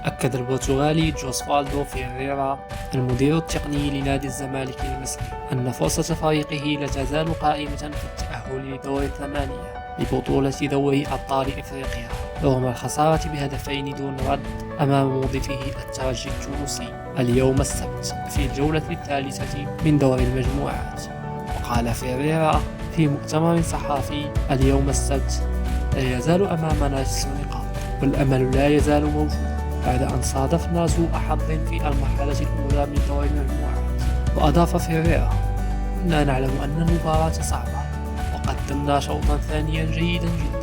أكد البرتغالي جوسفالدو فيريرا المدير التقني لنادي الزمالك المصري أن فرصة فريقه لا تزال قائمة في التأهل لدور الثمانية لبطولة دوري أبطال إفريقيا رغم الخسارة بهدفين دون رد أمام مضيفه الترجي التونسي اليوم السبت في الجولة الثالثة من دور المجموعات. وقال فيريرا في مؤتمر صحفي اليوم السبت: لا يزال أمامنا 6 نقاط والأمل لا يزال موجود بعد أن صادفنا سوء حظ في المرحلة الأولى من دور المجموعات. وأضاف فيريرا: كنا نعلم أن المباراة صعبة وقدمنا شوطا ثانيا جيدا جدا